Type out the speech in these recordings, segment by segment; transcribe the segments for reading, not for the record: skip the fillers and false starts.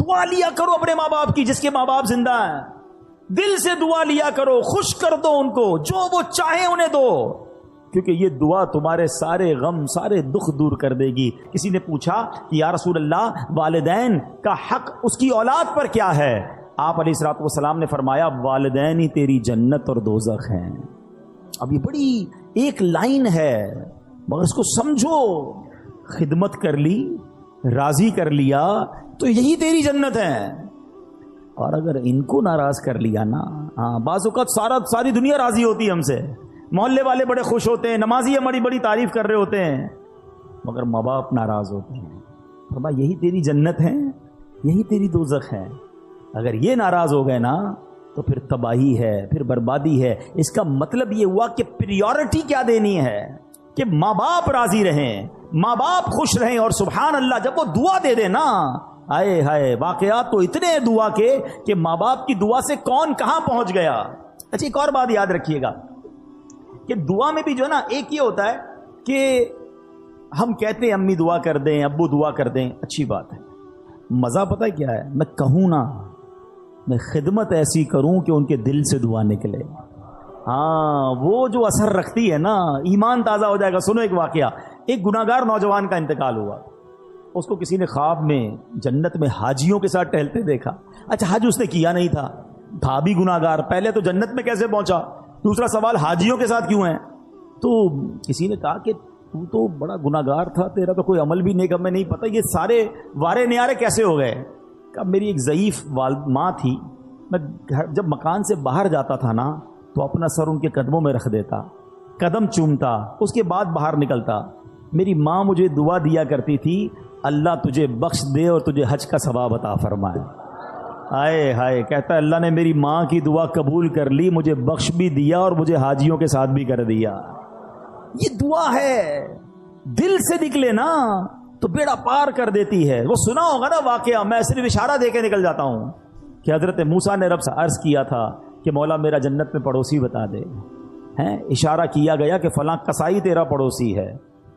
دعا لیا کرو اپنے ماں باپ کی، جس کے ماں باپ زندہ ہیں، دل سے دعا لیا کرو، خوش کر دو ان کو، جو وہ چاہیں انہیں دو، کیونکہ یہ دعا تمہارے سارے غم سارے دکھ دور کر دے گی۔ کسی نے پوچھا کہ یا رسول اللہ والدین کا حق اس کی اولاد پر کیا ہے؟ آپ علیہ الصلوۃ والسلام نے فرمایا والدین ہی تیری جنت اور دوزخ ہیں۔ اب یہ بڑی ایک لائن ہے مگر اس کو سمجھو، خدمت کر لی، راضی کر لیا تو یہی تیری جنت ہے، اور اگر ان کو ناراض کر لیا نا، بعض اوقات ساری دنیا راضی ہوتی ہے ہم سے، محلے والے بڑے خوش ہوتے ہیں، نمازی ہماری بڑی تعریف کر رہے ہوتے ہیں، مگر ماں باپ ناراض ہوتے ہیں۔ فرمایا یہی تیری جنت ہے، یہی تیری دوزخ ہے۔ اگر یہ ناراض ہو گئے نا تو پھر تباہی ہے، پھر بربادی ہے۔ اس کا مطلب یہ ہوا کہ پریورٹی کیا دینی ہے کہ ماں باپ راضی رہیں، ماں باپ خوش رہیں، اور سبحان اللہ جب وہ دعا دے دے نا، آئے ہائے واقعات تو اتنے دعا کے کہ ماں باپ کی دعا سے کون کہاں پہنچ گیا۔ اچھا ایک اور بات یاد رکھیے گا کہ دعا میں بھی جو ہے نا ایک یہ ہوتا ہے کہ ہم کہتے ہیں امی دعا کر دیں، ابو دعا کر دیں، اچھی بات ہے، مزہ پتہ ہے کیا ہے؟ میں کہوں نا، میں خدمت ایسی کروں کہ ان کے دل سے دعا نکلے، وہ جو اثر رکھتی ہے نا، ایمان تازہ ہو جائے گا۔ سنو ایک واقعہ، ایک گناہگار نوجوان کا انتقال ہوا، اس کو کسی نے خواب میں جنت میں حاجیوں کے ساتھ ٹہلتے دیکھا۔ اچھا حج اس نے کیا نہیں تھا بھی گناہگار، پہلے تو جنت میں کیسے پہنچا؟ دوسرا سوال حاجیوں کے ساتھ کیوں ہے؟ تو کسی نے کہا کہ تو تو بڑا گناہگار تھا، تیرا تو کوئی عمل بھی نہیں، میں نہیں پتہ یہ سارے وارے نیارے کیسے ہو گئے؟ کہ میری ایک ضعیف ماں تھی، میں جب مکان سے باہر جاتا تھا نا تو اپنا سر ان کے قدموں میں رکھ دیتا، قدم چومتا، اس کے بعد باہر نکلتا۔ میری ماں مجھے دعا دیا کرتی تھی، اللہ تجھے بخش دے اور تجھے حج کا ثواب عطا فرمائے۔ آئے ہائے، کہتا ہے اللہ نے میری ماں کی دعا قبول کر لی، مجھے بخش بھی دیا اور مجھے حاجیوں کے ساتھ بھی کر دیا۔ یہ دعا ہے، دل سے نکلے نا تو بیڑا پار کر دیتی ہے۔ وہ سنا ہوگا نا واقعہ، میں صرف اشارہ دے کے نکل جاتا ہوں کہ حضرت موسیٰ نے رب سے عرض کیا تھا کہ مولا میرا جنت میں پڑوسی بتا دے، اشارہ کیا گیا کہ فلاں کسائی تیرا پڑوسی ہے،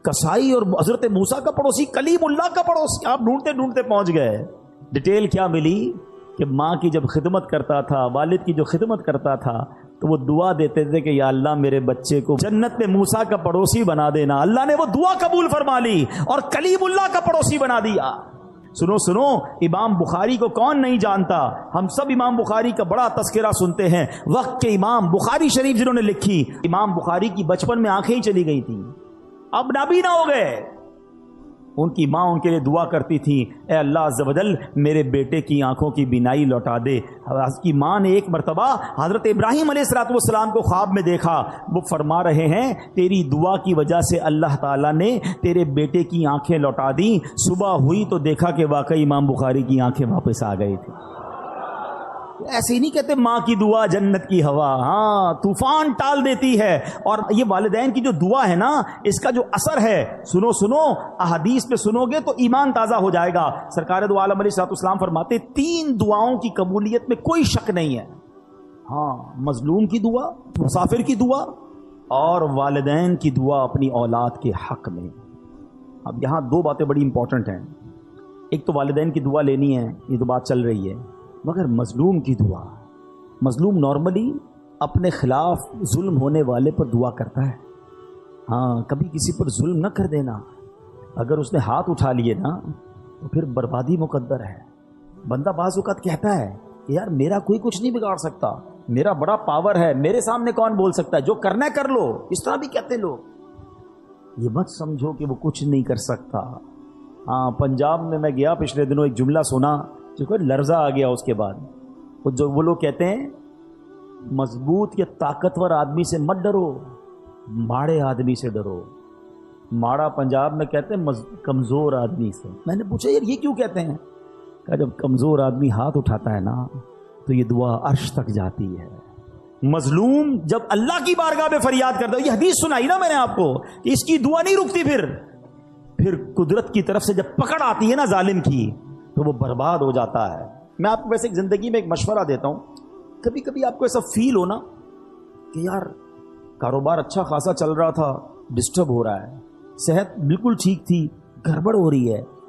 کسائی اور حضرت موسیٰ کا پڑوسی کلیم اللہ کا پڑوسی، آپ ڈھونڈتے ڈھونڈتے پہنچ گئے۔ ڈیٹیل کیا ملی کہ ماں کی جب خدمت کرتا تھا، والد کی جو خدمت کرتا تھا تو وہ دعا دیتے تھے کہ یا اللہ میرے بچے کو جنت میں موسیٰ کا پڑوسی بنا دینا۔ اللہ نے وہ دعا قبول فرما لی اور کلیم اللہ کا پڑوسی بنا دیا۔ سنو سنو، امام بخاری کو کون نہیں جانتا؟ ہم سب امام بخاری کا بڑا تذکرہ سنتے ہیں۔ وقت کے امام بخاری شریف جنہوں نے لکھی، امام بخاری کی بچپن میں آنکھیں ہی چلی گئی تھیں، اب نابینا ہو گئے۔ ان کی ماں ان کے لیے دعا کرتی تھی، اے اللہ عز و جل میرے بیٹے کی آنکھوں کی بینائی لوٹا دے۔ اس کی ماں نے ایک مرتبہ حضرت ابراہیم علیہ السلام کو خواب میں دیکھا، وہ فرما رہے ہیں تیری دعا کی وجہ سے اللہ تعالیٰ نے تیرے بیٹے کی آنکھیں لوٹا دیں۔ صبح ہوئی تو دیکھا کہ واقعی امام بخاری کی آنکھیں واپس آ گئی تھی۔ ایسے ہی نہیں کہتے ماں کی دعا جنت کی ہوا، طوفان ٹال دیتی ہے۔ اور یہ والدین کی جو دعا ہے نا، اس کا جو اثر ہے، سنو سنو احادیث پہ سنو گے تو ایمان تازہ ہو جائے گا۔ سرکار دو عالم علیہ الصلوۃ والسلام فرماتے 3 دعاؤں کی قبولیت میں کوئی شک نہیں ہے، مظلوم کی دعا، مسافر کی دعا اور والدین کی دعا اپنی اولاد کے حق میں۔ اب یہاں 2 باتیں بڑی امپورٹنٹ ہیں، ایک تو والدین کی دعا لینی ہے، یہ تو بات چل رہی ہے، مگر مظلوم کی دعا۔ مظلوم نارملی اپنے خلاف ظلم ہونے والے پر دعا کرتا ہے، کبھی کسی پر ظلم نہ کر دینا۔ اگر اس نے ہاتھ اٹھا لیے نا تو پھر بربادی مقدر ہے۔ بندہ بعض اوقات کہتا ہے کہ یار میرا کوئی کچھ نہیں بگاڑ سکتا، میرا بڑا پاور ہے، میرے سامنے کون بول سکتا ہے، جو کرنا ہے کر لو، اس طرح بھی کہتے لوگ۔ یہ مت سمجھو کہ وہ کچھ نہیں کر سکتا۔ پنجاب میں گیا پچھلے دنوں، ایک جملہ سنا جو کوئی لرزہ آ گیا۔ اس کے بعد وہ لوگ کہتے ہیں مضبوط یا طاقتور آدمی سے مت ڈرو، ماڑے آدمی سے ڈرو۔ ماڑا پنجاب میں کہتے ہیں کمزور آدمی سے۔ میں نے پوچھا یار یہ کیوں کہتے ہیں؟ کہ جب کمزور آدمی ہاتھ اٹھاتا ہے نا تو یہ دعا عرش تک جاتی ہے۔ مظلوم جب اللہ کی بارگاہ میں فریاد کرتا ہے، یہ حدیث سنائی نا میں نے آپ کو کہ اس کی دعا نہیں رکتی، پھر قدرت کی طرف سے جب پکڑ آتی ہے نا ظالم کی تو وہ برباد ہو جاتا ہے۔ میں آپ کو ویسے زندگی میں ایک مشورہ دیتا ہوں، کبھی کبھی آپ کو ایسا فیل ہونا کہ یار کاروبار اچھا خاصا چل رہا تھا، ڈسٹرب ہو رہا ہے، صحت بالکل ٹھیک تھی، گڑبڑ ہو رہی ہے،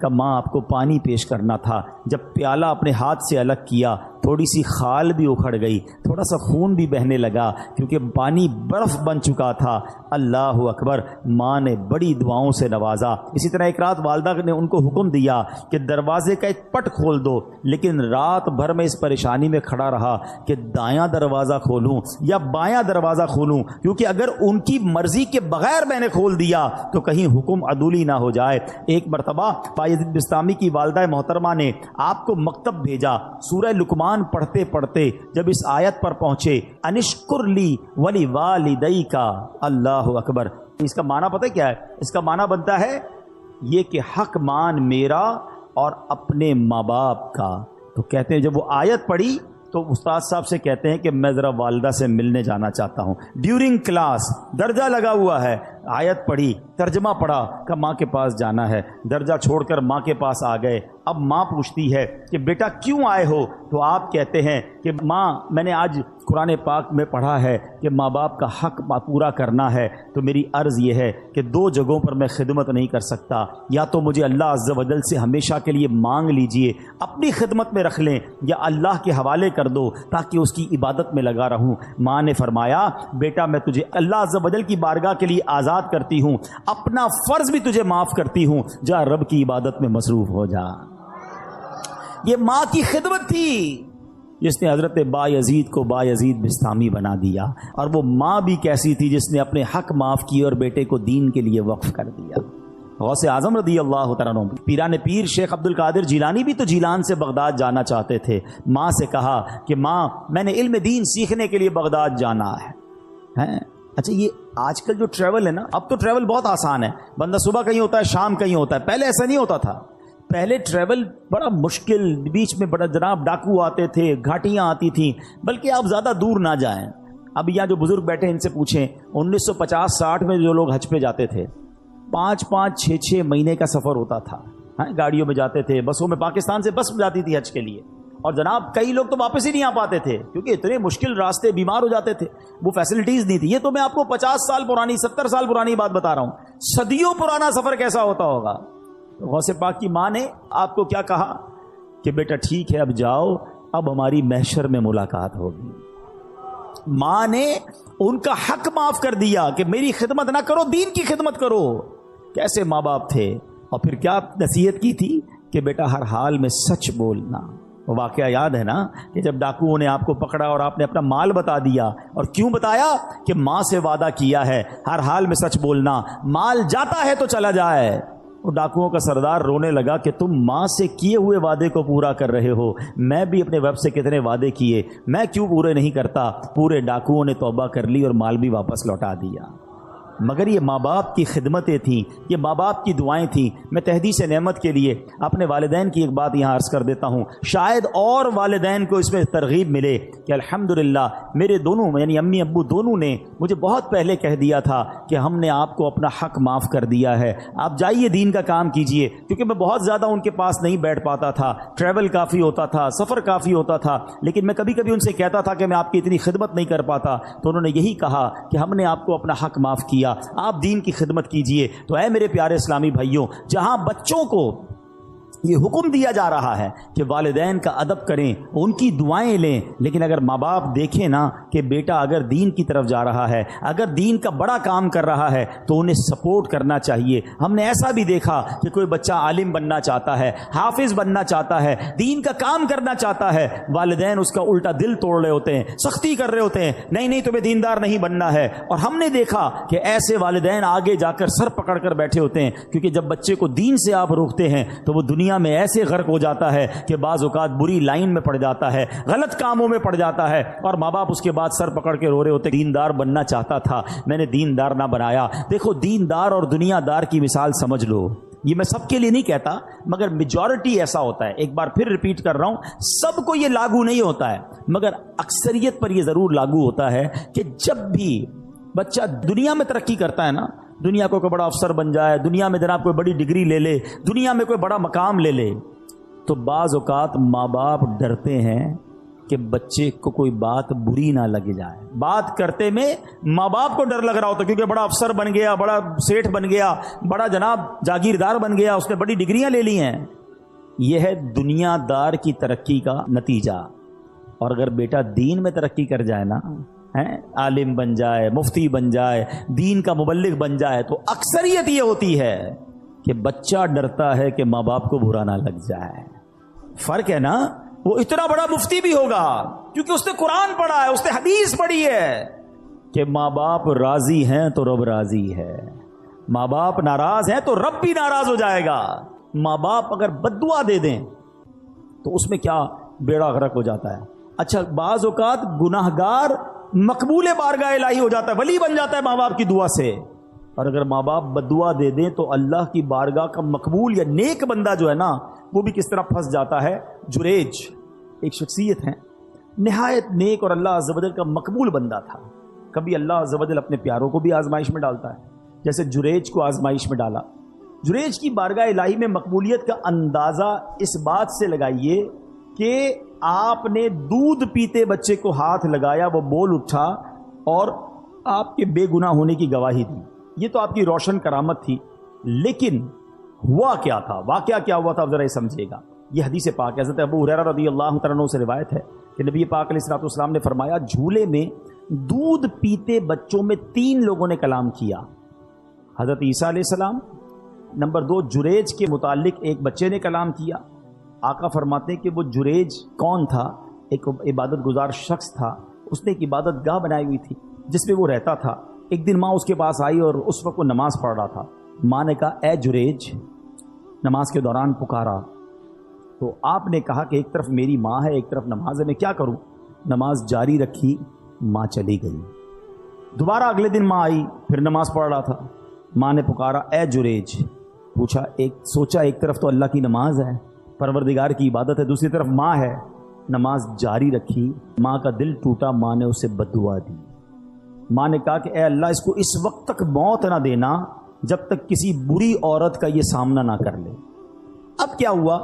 کہ ماں آپ کو پانی پیش کرنا تھا، جب پیالہ اپنے ہاتھ سے الگ کیا تھوڑی سی خال بھی اکھڑ گئی، تھوڑا سا خون بھی بہنے لگا کیونکہ پانی برف بن چکا تھا۔ اللہ اکبر، ماں نے بڑی دعاؤں سے نوازا۔ اسی طرح ایک رات والدہ نے ان کو حکم دیا کہ دروازے کا ایک پٹ کھول دو، لیکن رات بھر میں اس پریشانی میں کھڑا رہا کہ دایاں دروازہ کھولوں یا بایاں دروازہ کھولوں، کیونکہ اگر ان کی مرضی کے بغیر میں نے کھول دیا تو کہیں حکم عدولی نہ ہو جائے۔ ایک مرتبہ بایزید بسطامی کی والدہ محترمہ نے آپ کو مکتب بھیجا، سورہ لقمان پڑھتے پڑھتے جب اس آیت پر پہنچے، انشکر لی ولی والدیک، اللہ اکبر، اس کا معنی پتہ کیا ہے؟ اس کا معنی بنتا ہے یہ کہ حق مان میرا اور اپنے ماں باپ کا۔ تو کہتے ہیں جب وہ آیت پڑھی تو استاد صاحب سے کہتے ہیں کہ میں ذرا والدہ سے ملنے جانا چاہتا ہوں۔ ڈیورنگ کلاس درجہ لگا ہوا ہے، آیت پڑھی، ترجمہ پڑھا کہ ماں کے پاس جانا ہے، درجہ چھوڑ کر ماں کے پاس آ گئے۔ اب ماں پوچھتی ہے کہ بیٹا کیوں آئے ہو؟ تو آپ کہتے ہیں کہ ماں میں نے آج قرآن پاک میں پڑھا ہے کہ ماں باپ کا حق پورا کرنا ہے، تو میری عرض یہ ہے کہ دو جگہوں پر میں خدمت نہیں کر سکتا، یا تو مجھے اللہ عز و جل سے ہمیشہ کے لیے مانگ لیجئے، اپنی خدمت میں رکھ لیں، یا اللہ کے حوالے کر دو تاکہ اس کی عبادت میں لگا رہوں۔ ماں نے فرمایا بیٹا میں تجھے اللہ عز و جل کی بارگاہ کے لیے آزاد کرتی ہوں، اپنا فرض بھی تجھے معاف کرتی ہوں، جا رب کی عبادت میں مصروف ہو جا۔ یہ ماں کی خدمت تھی جس نے حضرت بایزید کو بایزید بسطامی بنا دیا، اور وہ ماں بھی کیسی تھی جس نے اپنے حق معاف کیے اور بیٹے کو دین کے لیے وقف کر دیا۔ غوث اعظم رضی اللہ تعالیٰ عنہ، پیران پیر شیخ عبد القادر جیلانی بھی تو جیلان سے بغداد جانا چاہتے تھے، ماں سے کہا کہ ماں میں نے علم دین سیکھنے کے لیے بغداد جانا ہے۔ اچھا یہ آج کل جو ٹریول ہے نا، اب تو ٹریول بہت آسان ہے، بندہ صبح کہیں ہوتا ہے شام کہیں ہوتا ہے، پہلے ایسا نہیں ہوتا تھا، پہلے ٹریول بڑا مشکل، بیچ میں بڑا جناب ڈاکو آتے تھے، گھاٹیاں آتی تھیں، بلکہ آپ زیادہ دور نہ جائیں۔ اب یہاں جو بزرگ بیٹھے ان سے پوچھیں 1950-60 میں جو لوگ حج پہ جاتے تھے 5-5 6-6 مہینے کا سفر ہوتا تھا، گاڑیوں میں جاتے تھے، بسوں میں، پاکستان سے بس جاتی تھی حج کے لیے، اور جناب کئی لوگ تو واپس ہی نہیں آ پاتے تھے کیونکہ اتنے مشکل راستے، بیمار ہو جاتے تھے، وہ فیسلٹیز نہیں تھی۔ یہ تو میں آپ کو 50 سال پرانی 70 سال پرانی بات بتا رہا ہوں، صدیوں پرانا سفر کیسا ہوتا ہوگا۔ غوث پاک کی ماں نے آپ کو کیا کہا کہ بیٹا ٹھیک ہے اب جاؤ، اب ہماری محشر میں ملاقات ہوگی۔ ماں نے ان کا حق معاف کر دیا کہ میری خدمت نہ کرو، دین کی خدمت کرو۔ کیسے ماں باپ تھے، اور پھر کیا نصیحت کی تھی کہ بیٹا ہر حال میں سچ بولنا۔ وہ واقعہ یاد ہے نا کہ جب ڈاکوؤں نے آپ کو پکڑا اور آپ نے اپنا مال بتا دیا، اور کیوں بتایا کہ ماں سے وعدہ کیا ہے ہر حال میں سچ بولنا، مال جاتا ہے تو چلا جائے۔ وہ ڈاکوؤں کا سردار رونے لگا کہ تم ماں سے کیے ہوئے وعدے کو پورا کر رہے ہو، میں بھی اپنے ویب سے کتنے وعدے کیے، میں کیوں پورے نہیں کرتا؟ پورے ڈاکوؤں نے توبہ کر لی اور مال بھی واپس لوٹا دیا۔ مگر یہ ماں باپ کی خدمتیں تھیں، یہ ماں باپ کی دعائیں تھیں۔ میں تحدیث نعمت کے لیے اپنے والدین کی ایک بات یہاں عرض کر دیتا ہوں، شاید اور والدین کو اس میں ترغیب ملے کہ الحمدللہ میرے دونوں یعنی امی ابو دونوں نے مجھے بہت پہلے کہہ دیا تھا کہ ہم نے آپ کو اپنا حق معاف کر دیا ہے، آپ جائیے دین کا کام کیجئے، کیونکہ میں بہت زیادہ ان کے پاس نہیں بیٹھ پاتا تھا، ٹریول کافی ہوتا تھا، سفر کافی ہوتا تھا، لیکن میں کبھی کبھی ان سے کہتا تھا کہ میں آپ کی اتنی خدمت نہیں کر پاتا، تو انہوں نے یہی کہا کہ ہم نے آپ کو اپنا حق معاف کیا، آپ دین کی خدمت کیجئے۔ تو اے میرے پیارے اسلامی بھائیوں، جہاں بچوں کو یہ حکم دیا جا رہا ہے کہ والدین کا ادب کریں، ان کی دعائیں لیں، لیکن اگر ماں باپ دیکھیں نا کہ بیٹا اگر دین کی طرف جا رہا ہے، اگر دین کا بڑا کام کر رہا ہے تو انہیں سپورٹ کرنا چاہیے۔ ہم نے ایسا بھی دیکھا کہ کوئی بچہ عالم بننا چاہتا ہے، حافظ بننا چاہتا ہے، دین کا کام کرنا چاہتا ہے، والدین اس کا الٹا دل توڑ رہے ہوتے ہیں، سختی کر رہے ہوتے ہیں، نہیں نہیں تمہیں دیندار نہیں بننا ہے۔ اور ہم نے دیکھا کہ ایسے والدین آگے جا کر سر پکڑ کر بیٹھے ہوتے ہیں، کیونکہ جب بچے کو دین سے آپ روکتے ہیں تو وہ دنیا میں ایسے غرق ہو جاتا ہے کہ بعض اوقات بری لائن میں پڑ جاتا ہے، غلط کاموں میں پڑ جاتا ہے، اور ماں باپ اس کے بعد سر پکڑ کے رو رہے ہوتے، دیندار بننا چاہتا تھا میں نے دیندار نہ بنایا۔ دیکھو دیندار اور دنیا دار کی مثال سمجھ لو، یہ میں سب کے لیے نہیں کہتا مگر میجورٹی ایسا ہوتا ہے، ایک بار پھر ریپیٹ کر رہا ہوں، سب کو یہ لاگو نہیں ہوتا ہے مگر اکثریت پر یہ ضرور لاگو ہوتا ہے کہ جب بھی بچہ دنیا میں ترقی کرتا ہے نا، دنیا کو کوئی بڑا افسر بن جائے، دنیا میں جناب کوئی بڑی ڈگری لے لے، دنیا میں کوئی بڑا مقام لے لے، تو بعض اوقات ماں باپ ڈرتے ہیں کہ بچے کو کوئی بات بری نہ لگ جائے. بات کرتے میں ماں باپ کو ڈر لگ رہا ہوتا کیونکہ بڑا افسر بن گیا, بڑا سیٹھ بن گیا, بڑا جناب جاگیردار بن گیا, اس نے بڑی ڈگریاں لے لی ہیں. یہ ہے دنیا دار کی ترقی کا نتیجہ. اور اگر بیٹا دین میں ترقی کر جائے نا, عالم بن جائے, مفتی بن جائے, دین کا مبلغ بن جائے, تو اکثریت یہ ہوتی ہے کہ بچہ ڈرتا ہے کہ ماں باپ کو برا نہ لگ جائے. فرق ہے نا. وہ اتنا بڑا مفتی بھی ہوگا کیونکہ اس نے قرآن پڑھا ہے, اس نے حدیث پڑھی ہے کہ ماں باپ راضی ہیں تو رب راضی ہے, ماں باپ ناراض ہیں تو رب بھی ناراض ہو جائے گا. ماں باپ اگر بددعا دے دیں تو اس میں کیا بیڑا غرق ہو جاتا ہے. اچھا, بعض اوقات گناہگار مقبول بارگاہ الہی ہو جاتا ہے, ولی بن جاتا ہے ماں باپ کی دعا سے. اور اگر ماں باپ بددعا دے دیں تو اللہ کی بارگاہ کا مقبول یا نیک بندہ جو ہے نا, وہ بھی کس طرح پھنس جاتا ہے. جریج ایک شخصیت ہے, نہایت نیک اور اللہ عز و جل کا مقبول بندہ تھا. کبھی اللہ عز و جل اپنے پیاروں کو بھی آزمائش میں ڈالتا ہے, جیسے جریج کو آزمائش میں ڈالا. جریج کی بارگاہ الہی میں مقبولیت کا اندازہ اس بات سے لگائیے کہ آپ نے دودھ پیتے بچے کو ہاتھ لگایا, وہ بول اٹھا اور آپ کے بے گناہ ہونے کی گواہی دی. یہ تو آپ کی روشن کرامت تھی, لیکن ہوا کیا تھا, واقعہ کیا ہوا تھا, ذرا یہ سمجھیے گا. یہ حدیث پاک حضرت ابو ہریرہ رضی اللہ تعالیٰ عنہ سے روایت ہے کہ نبی پاک علیہ الصلوۃ والسلام نے فرمایا, جھولے میں دودھ پیتے بچوں میں 3 لوگوں نے کلام کیا. حضرت عیسیٰ علیہ السلام, نمبر 2 جریج کے متعلق ایک بچے نے کلام کیا. آقا فرماتے ہیں کہ وہ جریج کون تھا؟ ایک عبادت گزار شخص تھا, اس نے ایک عبادت گاہ بنائی ہوئی تھی جس میں وہ رہتا تھا. ایک دن ماں اس کے پاس آئی اور اس وقت وہ نماز پڑھ رہا تھا. ماں نے کہا, اے جریج, نماز کے دوران پکارا. تو آپ نے کہا کہ ایک طرف میری ماں ہے, ایک طرف نماز ہے, میں کیا کروں؟ نماز جاری رکھی, ماں چلی گئی. دوبارہ اگلے دن ماں آئی, پھر نماز پڑھ رہا تھا. ماں نے پکارا, اے جریج. پوچھا, سوچا ایک طرف تو اللہ کی نماز ہے, پروردگار کی عبادت ہے, دوسری طرف ماں ہے. نماز جاری رکھی, ماں کا دل ٹوٹا, ماں نے اسے بددعا دی. ماں نے کہا کہ اے اللہ, اس کو اس وقت تک موت نہ دینا جب تک کسی بری عورت کا یہ سامنا نہ کر لے. اب کیا ہوا؟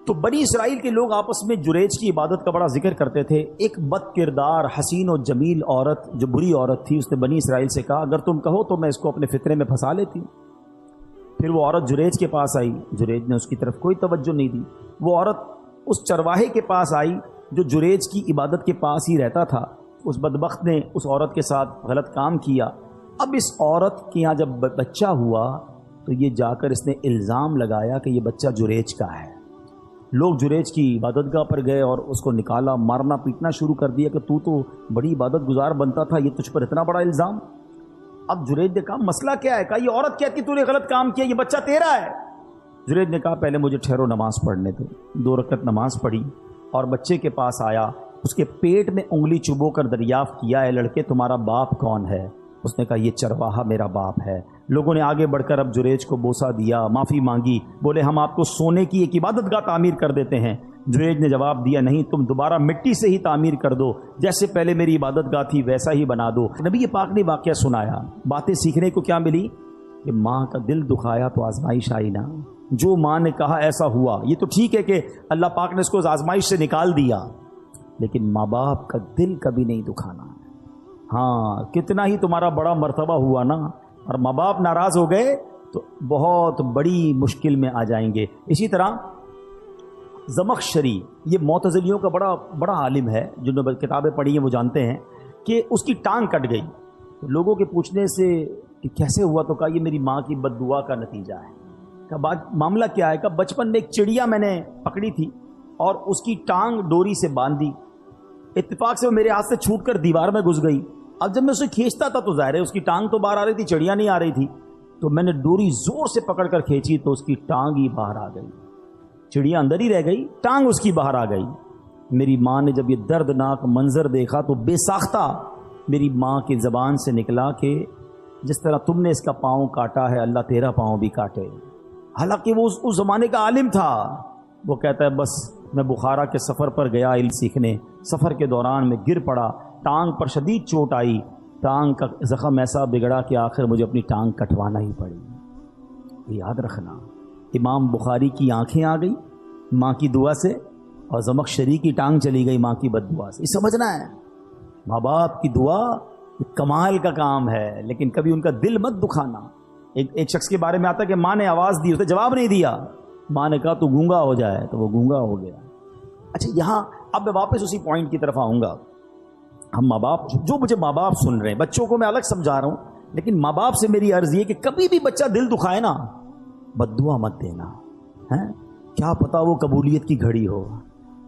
تو بنی اسرائیل کے لوگ آپس میں جریج کی عبادت کا بڑا ذکر کرتے تھے. ایک بد کردار حسین و جمیل عورت جو بری عورت تھی, اس نے بنی اسرائیل سے کہا, اگر تم کہو تو میں اس کو اپنے فطرے میں پھنسا لیتی. پھر وہ عورت جریج کے پاس آئی, جریج نے اس کی طرف کوئی توجہ نہیں دی. وہ عورت اس چرواہے کے پاس آئی جو جریج کی عبادت کے پاس ہی رہتا تھا. اس بدبخت نے اس عورت کے ساتھ غلط کام کیا. اب اس عورت کے یہاں جب بچہ ہوا تو یہ جا کر اس نے الزام لگایا کہ یہ بچہ جریج کا ہے. لوگ جریج کی عبادت گاہ پر گئے اور اس کو نکالا, مارنا پیٹنا شروع کر دیا کہ تو بڑی عبادت گزار بنتا تھا, یہ تجھ پر اتنا بڑا الزام. اب جریج نے کہا, مسئلہ کیا ہے؟ کہا, یہ عورت کہتی تو نے غلط کام کیا, یہ بچہ تیرا ہے. جریج نے کہا, پہلے مجھے ٹھہرو, نماز پڑھنے دو. 2 رکعت نماز پڑھی اور بچے کے پاس آیا, اس کے پیٹ میں انگلی چبو کر دریافت کیا, اے لڑکے تمہارا باپ کون ہے؟ اس نے کہا, یہ چرواہا میرا باپ ہے. لوگوں نے آگے بڑھ کر اب جریج کو بوسہ دیا, معافی مانگی, بولے ہم آپ کو سونے کی ایک عبادت گاہ تعمیر کر دیتے ہیں. جریج نے جواب دیا, نہیں, تم دوبارہ مٹی سے ہی تعمیر کر دو, جیسے پہلے میری عبادت گاہ تھی ویسا ہی بنا دو. نبی پاک نے واقعہ سنایا. باتیں سیکھنے کو کیا ملی کہ ماں کا دل دکھایا تو آزمائش آئی نا. جو ماں نے کہا ایسا ہوا. یہ تو ٹھیک ہے کہ اللہ پاک نے اس کو آزمائش سے نکال دیا, لیکن ماں باپ کا دل کبھی نہیں دکھانا. ہاں, کتنا ہی تمہارا بڑا مرتبہ ہوا نا, اور ماں باپ ناراض ہو گئے تو بہت بڑی مشکل میں آ جائیں گے. اسی طرح زمخشری, یہ معتزلیوں کا بڑا عالم ہے, جنہوں نے کتابیں پڑھی ہیں وہ جانتے ہیں کہ اس کی ٹانگ کٹ گئی. لوگوں کے پوچھنے سے کہ کیسے ہوا تو کہا, یہ میری ماں کی بد دعا کا نتیجہ ہے. کہا, معاملہ کیا ہے؟ کہ بچپن میں ایک چڑیا میں نے پکڑی تھی اور اس کی ٹانگ ڈوری سے باندھ دی. اتفاق سے وہ میرے ہاتھ سے چھوٹ کر دیوار میں گھس گئی. اب جب میں اسے کھینچتا تھا تو ظاہر ہے اس کی ٹانگ تو باہر آ رہی تھی, چڑیا نہیں آ رہی تھی. تو میں نے ڈوری زور سے پکڑ کر کھینچی تو اس کی ٹانگ ہی باہر آ گئی. چڑیا اندر ہی رہ گئی, ٹانگ اس کی باہر آ گئی. میری ماں نے جب یہ دردناک منظر دیکھا تو بے ساختہ میری ماں کی زبان سے نکلا کہ جس طرح تم نے اس کا پاؤں کاٹا ہے, اللہ تیرا پاؤں بھی کاٹے. حالانکہ وہ اس زمانے کا عالم تھا. وہ کہتا ہے, بس میں بخارا کے سفر پر گیا علم سیکھنے. سفر کے دوران میں گر پڑا, ٹانگ پر شدید چوٹ آئی, ٹانگ کا زخم ایسا بگڑا کہ آخر مجھے اپنی ٹانگ کٹوانا ہی پڑی. یاد رکھنا, امام بخاری کی آنکھیں آ گئی ماں کی دعا سے, اور زمخشری کی ٹانگ چلی گئی ماں کی بد دعا سے. یہ سمجھنا ہے ماں باپ کی دعا کمال کا کام ہے، لیکن کبھی ان کا دل مت دکھانا. ایک شخص کے بارے میں آتا ہے کہ ماں نے آواز دی، اسے جواب نہیں دیا. ماں نے کہا تو گونگا ہو جائے، تو وہ گونگا ہو گیا. اچھا یہاں اب میں واپس اسی پوائنٹ کی طرف آؤں گا. ہم ماں باپ، جو مجھے ماں باپ سن رہے ہیں، بچوں کو میں الگ سمجھا رہا ہوں، لیکن ماں باپ سے میری عرض یہ کہ کبھی بھی بچہ دل دکھائے نا، بد دعا مت دینا. کیا پتا وہ قبولیت کی گھڑی ہو،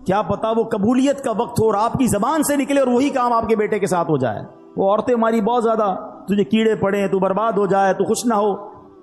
کیا پتا وہ قبولیت کا وقت ہو اور آپ کی زبان سے نکلے اور وہی کام آپ کے بیٹے کے ساتھ ہو جائے. وہ عورتیں ہماری بہت زیادہ، تجھے کیڑے پڑے، تو برباد ہو جائے، تو خوش نہ ہو،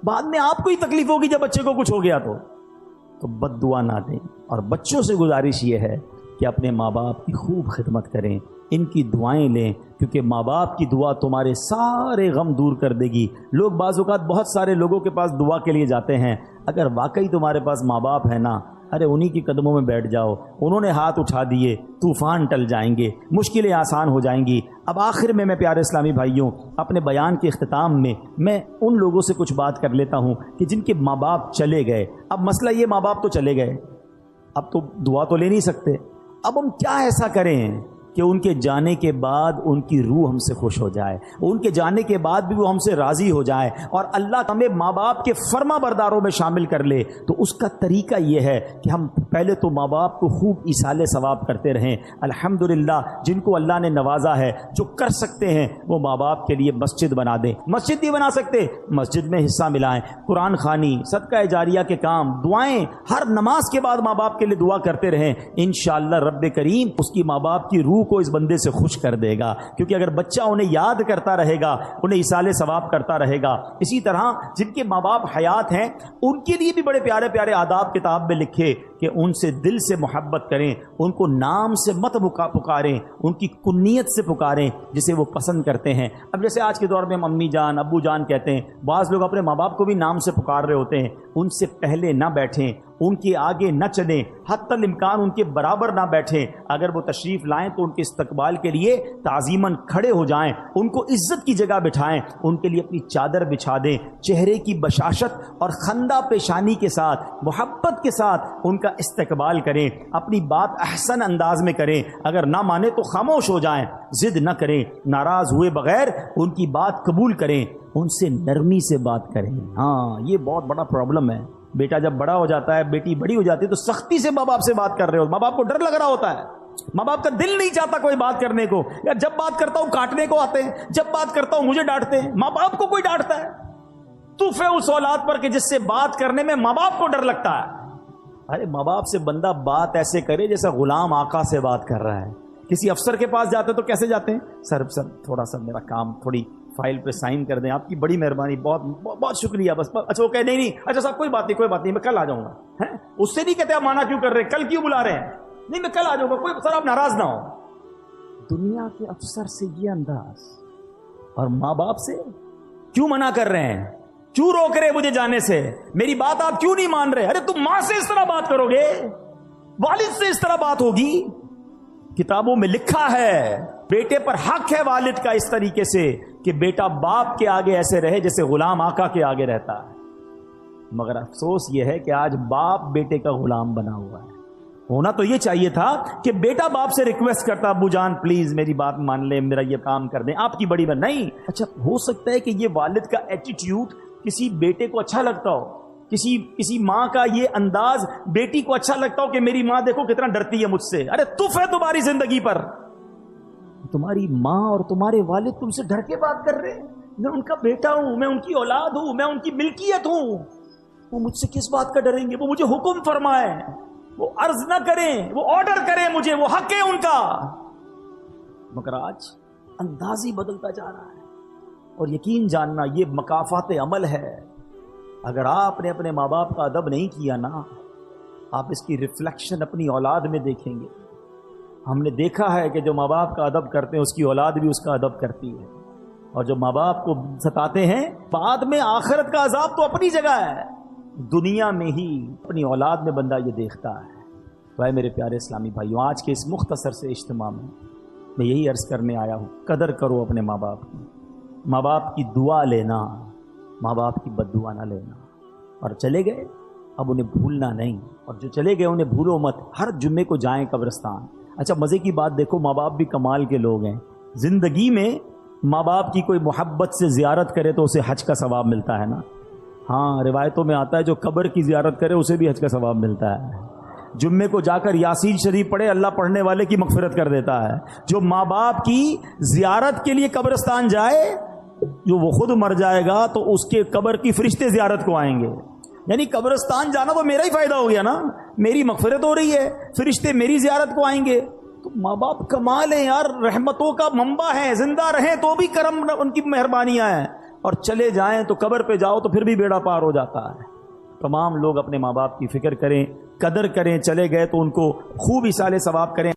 بعد میں آپ کو ہی تکلیف ہوگی جب بچے کو کچھ ہو گیا تو بد دعا نہ دیں. اور بچوں سے گزارش یہ ہے کہ اپنے ماں باپ کی خوب خدمت کریں، ان کی دعائیں لیں، کیونکہ ماں باپ کی دعا تمہارے سارے غم دور کر دے گی. لوگ بعض اوقات بہت سارے لوگوں کے پاس دعا کے لیے جاتے ہیں. اگر واقعی تمہارے پاس ماں باپ ہے نا، ارے انہی کی قدموں میں بیٹھ جاؤ. انہوں نے ہاتھ اٹھا دیے، طوفان ٹل جائیں گے، مشکلیں آسان ہو جائیں گی. اب آخر میں پیارے اسلامی بھائیوں، اپنے بیان کے اختتام میں ان لوگوں سے کچھ بات کر لیتا ہوں کہ جن کے ماں باپ چلے گئے. اب مسئلہ یہ، ماں باپ تو چلے گئے، اب تو دعا تو لے نہیں سکتے. اب ہم کیا ایسا کریں کہ ان کے جانے کے بعد ان کی روح ہم سے خوش ہو جائے، ان کے جانے کے بعد بھی وہ ہم سے راضی ہو جائے اور اللہ ہمیں ماں باپ کے فرما برداروں میں شامل کر لے؟ تو اس کا طریقہ یہ ہے کہ ہم پہلے تو ماں باپ کو خوب ایصال ثواب کرتے رہیں. الحمدللہ جن کو اللہ نے نوازا ہے، جو کر سکتے ہیں وہ ماں باپ کے لیے مسجد بنا دیں. مسجد نہیں بنا سکتے، مسجد میں حصہ ملائیں، قرآن خوانی، صدقہ جاریہ کے کام، دعائیں، ہر نماز کے بعد ماں باپ کے لیے دعا کرتے رہیں. انشاءاللہ رب کریم اس کی ماں باپ کی روح کو اس بندے سے خوش کر دے گا. کیونکہ اگر بچہ انہیں یاد کرتا رہے گا، انہیں ایصال ثواب کرتا رہے گا. اسی طرح جن کے ماں باپ حیات ہیں، ان کے لیے بھی بڑے پیارے پیارے آداب کتاب میں لکھے کہ ان سے دل سے محبت کریں، ان کو نام سے مت پکاریں، ان کی کنیت سے پکاریں جسے وہ پسند کرتے ہیں. اب جیسے آج کے دور میں ہم امی جان، ابو جان کہتے ہیں، بعض لوگ اپنے ماں باپ کو بھی نام سے پکار رہے ہوتے ہیں. ان سے پہلے نہ بیٹھیں، ان کے آگے نہ چلیں، حتی الامکان ان کے برابر نہ بیٹھیں. اگر وہ تشریف لائیں تو ان کے استقبال کے لیے تعظیماً کھڑے ہو جائیں، ان کو عزت کی جگہ بٹھائیں، ان کے لیے اپنی چادر بچھا دیں. چہرے کی بشاشت اور خندہ پیشانی کے ساتھ، محبت کے ساتھ ان کا استقبال کریں. اپنی بات احسن انداز میں کریں، اگر نہ مانے تو خاموش ہو جائیں، ضد نہ کریں، ناراض ہوئے بغیر ان کی بات قبول کریں، ان سے نرمی سے بات کریں. ہاں یہ بہت بڑا پرابلم ہے. بیٹا جب بڑا ہو جاتا ہے، بیٹی بڑی ہو جاتی ہے، تو سختی سے ماں باپ سے بات کر رہے ہو. ماں باپ کو ڈر لگ رہا ہوتا ہے، ماں باپ کا دل نہیں چاہتا کوئی بات کرنے کو. یا جب بات کرتا ہوں کاٹنے کو آتے ہیں، جب بات کرتا ہوں مجھے ڈانٹتے ہیں. ماں باپ کو کوئی ڈانٹتا ہے؟ توف ہے اس اولاد پر کہ جس سے بات کرنے میں ماں باپ کو ڈر لگتا ہے. ارے ماں باپ سے بندہ بات ایسے کرے جیسا غلام آقا سے بات کر رہا ہے. کسی افسر کے پاس جاتے تو کیسے جاتے ہیں؟ سر تھوڑا سا میرا کام، تھوڑی فائل پہ سائن کر دیں، آپ کی بڑی مہربانی، بہت بہت شکریہ. بس اچھا وہ کہے نہیں اچھا صاحب کوئی بات نہیں میں کل آ جاؤں گا. اس سے نہیں کہتے آپ مانا کیوں کر رہے ہیں، کل کیوں بلا رہے ہیں؟ نہیں میں کل آ جاؤں گا، کوئی سر آپ ناراض نہ ہو. دنیا کے افسر سے یہ انداز، اور ماں باپ سے کیوں منع کر رہے ہیں، کیوں روک رہے مجھے جانے سے، میری بات آپ کیوں نہیں مان رہے؟ ارے تم ماں سے اس طرح بات کرو گے، والد سے اس طرح بات ہوگی؟ کتابوں میں لکھا ہے بیٹے پر حق ہے والد کا اس طریقے سے کہ بیٹا باپ کے آگے ایسے رہے جیسے غلام آقا کے آگے رہتا ہے. مگر افسوس یہ ہے کہ آج باپ بیٹے کا غلام بنا ہوا ہے. ہونا تو یہ چاہیے تھا کہ بیٹا باپ سے ریکویسٹ کرتا، ابو جان پلیز میری بات مان لیں، میرا یہ کام کر دیں، آپ کی بڑی بات نہیں. اچھا ہو سکتا ہے کہ یہ والد کا ایٹیٹیوڈ کسی بیٹے کو اچھا لگتا ہو، کسی ماں کا یہ انداز بیٹی کو اچھا لگتا ہو کہ میری ماں دیکھو کتنا ڈرتی ہے مجھ سے. ارے تف ہے تمہاری زندگی پر، تمہاری ماں اور تمہارے والد تم سے ڈر کے بات کر رہے ہیں. میں ان کا بیٹا ہوں، میں ان کی اولاد ہوں، میں ان کی ملکیت ہوں. وہ مجھ سے کس بات کا ڈریں گے؟ وہ مجھے حکم فرمائے، وہ عرض نہ کریں، وہ آرڈر کریں مجھے، وہ حق ہے ان کا. مگر آج انداز ہی بدلتا جا رہا ہے. اور یقین جاننا یہ مکافات عمل ہے. اگر آپ نے اپنے ماں باپ کا ادب نہیں کیا نا، آپ اس کی ریفلیکشن اپنی اولاد میں دیکھیں گے. ہم نے دیکھا ہے کہ جو ماں باپ کا ادب کرتے ہیں اس کی اولاد بھی اس کا ادب کرتی ہے. اور جو ماں باپ کو ستاتے ہیں، بعد میں آخرت کا عذاب تو اپنی جگہ ہے، دنیا میں ہی اپنی اولاد میں بندہ یہ دیکھتا ہے. بھائی میرے پیارے اسلامی بھائیوں، آج کے اس مختصر سے اجتماع میں یہی عرض کرنے آیا ہوں، قدر کرو اپنے ماں باپ کی. ماں باپ کی دعا لینا، ماں باپ کی بد دعا نہ لینا. اور چلے گئے اب انہیں بھولنا نہیں، اور جو چلے گئے انہیں بھولو مت، ہر جمعے کو جائیں قبرستان۔ اچھا مزے کی بات دیکھو، ماں باپ بھی کمال کے لوگ ہیں، زندگی میں ماں باپ کی کوئی محبت سے زیارت کرے تو اسے حج کا ثواب ملتا ہے نا۔ ہاں روایتوں میں آتا ہے جو قبر کی زیارت کرے اسے بھی حج کا ثواب ملتا ہے۔ جمعے کو جا کر یاسین شریف پڑھے، اللہ پڑھنے والے کی مغفرت کر دیتا ہے۔ جو ماں باپ کی زیارت کے لیے قبرستان جائے، جو وہ خود مر جائے گا تو اس کے قبر کی فرشتے زیارت کو آئیں گے، یعنی قبرستان جانا تو میرا ہی فائدہ ہو گیا نا، میری مغفرت ہو رہی ہے، فرشتے میری زیارت کو آئیں گے۔ تو ماں باپ کمال ہے یار، رحمتوں کا منبع ہے، زندہ رہیں تو بھی کرم ان کی مہربانیاں ہیں، اور چلے جائیں تو قبر پہ جاؤ تو پھر بھی بیڑا پار ہو جاتا ہے۔ تمام لوگ اپنے ماں باپ کی فکر کریں، قدر کریں، چلے گئے تو ان کو خوب ایصال ثواب کریں۔